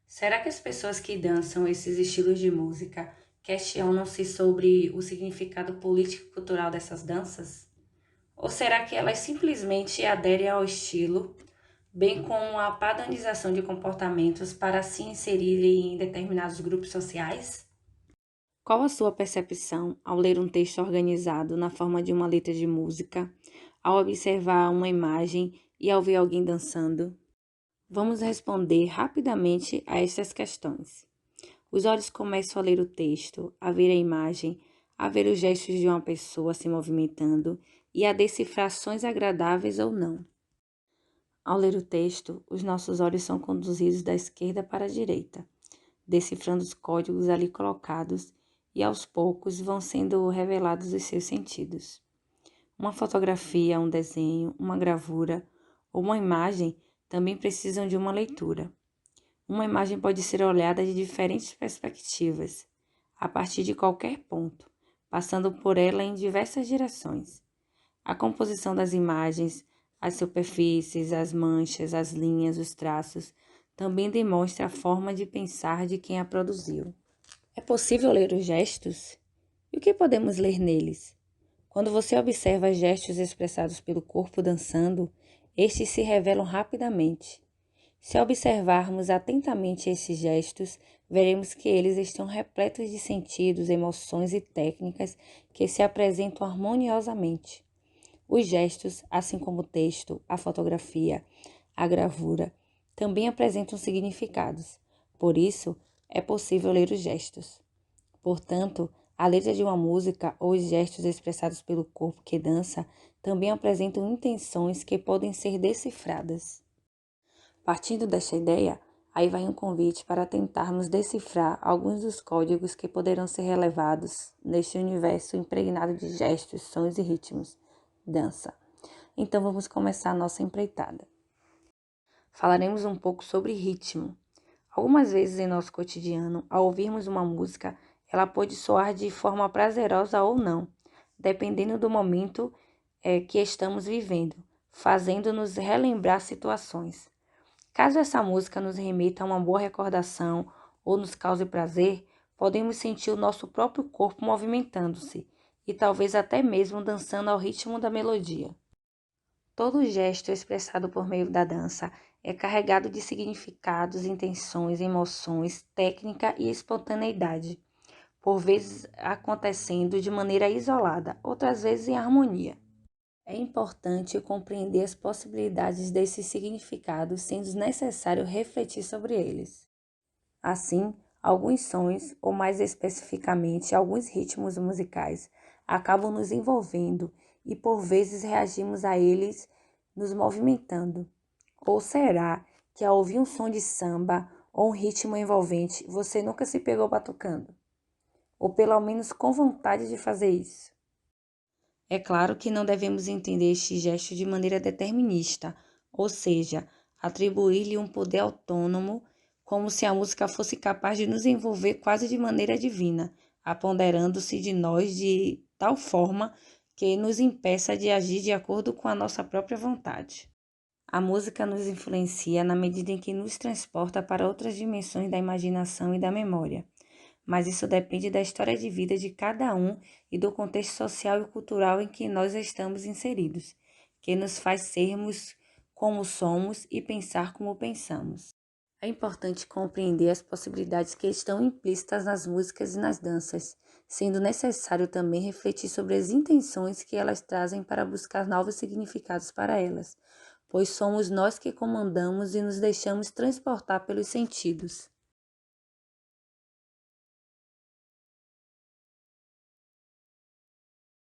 Será que as pessoas que dançam esses estilos de música questionam-se sobre o significado político e cultural dessas danças? Ou será que elas simplesmente aderem ao estilo, bem como à padronização de comportamentos para se inserirem em determinados grupos sociais? Qual a sua percepção ao ler um texto organizado na forma de uma letra de música, ao observar uma imagem e ao ver alguém dançando? Vamos responder rapidamente a estas questões. Os olhos começam a ler o texto, a ver a imagem, a ver os gestos de uma pessoa se movimentando e a decifrar ações agradáveis ou não. Ao ler o texto, os nossos olhos são conduzidos da esquerda para a direita, decifrando os códigos ali colocados e aos poucos vão sendo revelados os seus sentidos. Uma fotografia, um desenho, uma gravura ou uma imagem também precisam de uma leitura. Uma imagem pode ser olhada de diferentes perspectivas, a partir de qualquer ponto, passando por ela em diversas direções. A composição das imagens, as superfícies, as manchas, as linhas, os traços, também demonstra a forma de pensar de quem a produziu. É possível ler os gestos? E o que podemos ler neles? Quando você observa gestos expressados pelo corpo dançando, estes se revelam rapidamente. Se observarmos atentamente esses gestos, veremos que eles estão repletos de sentidos, emoções e técnicas que se apresentam harmoniosamente. Os gestos, assim como o texto, a fotografia, a gravura, também apresentam significados. Por isso, é possível ler os gestos. Portanto, a letra de uma música ou os gestos expressados pelo corpo que dança também apresentam intenções que podem ser decifradas. Partindo desta ideia, aí vai um convite para tentarmos decifrar alguns dos códigos que poderão ser relevados neste universo impregnado de gestos, sons e ritmos. Dança. Então vamos começar a nossa empreitada. Falaremos um pouco sobre ritmo. Algumas vezes em nosso cotidiano, ao ouvirmos uma música, ela pode soar de forma prazerosa ou não, dependendo do momento que estamos vivendo, fazendo-nos relembrar situações. Caso essa música nos remeta a uma boa recordação ou nos cause prazer, podemos sentir o nosso próprio corpo movimentando-se e talvez até mesmo dançando ao ritmo da melodia. Todo gesto expressado por meio da dança é carregado de significados, intenções, emoções, técnica e espontaneidade, por vezes acontecendo de maneira isolada, outras vezes em harmonia. É importante compreender as possibilidades desses significados, sendo necessário refletir sobre eles. Assim, alguns sons, ou mais especificamente alguns ritmos musicais, acabam nos envolvendo e por vezes reagimos a eles nos movimentando. Ou será que ao ouvir um som de samba ou um ritmo envolvente, você nunca se pegou batucando? Ou pelo menos com vontade de fazer isso? É claro que não devemos entender este gesto de maneira determinista, ou seja, atribuir-lhe um poder autônomo, como se a música fosse capaz de nos envolver quase de maneira divina, apoderando-se de nós de tal forma que nos impeça de agir de acordo com a nossa própria vontade. A música nos influencia na medida em que nos transporta para outras dimensões da imaginação e da memória, mas isso depende da história de vida de cada um e do contexto social e cultural em que nós estamos inseridos, que nos faz sermos como somos e pensar como pensamos. É importante compreender as possibilidades que estão implícitas nas músicas e nas danças, sendo necessário também refletir sobre as intenções que elas trazem para buscar novos significados para elas, pois somos nós que comandamos e nos deixamos transportar pelos sentidos.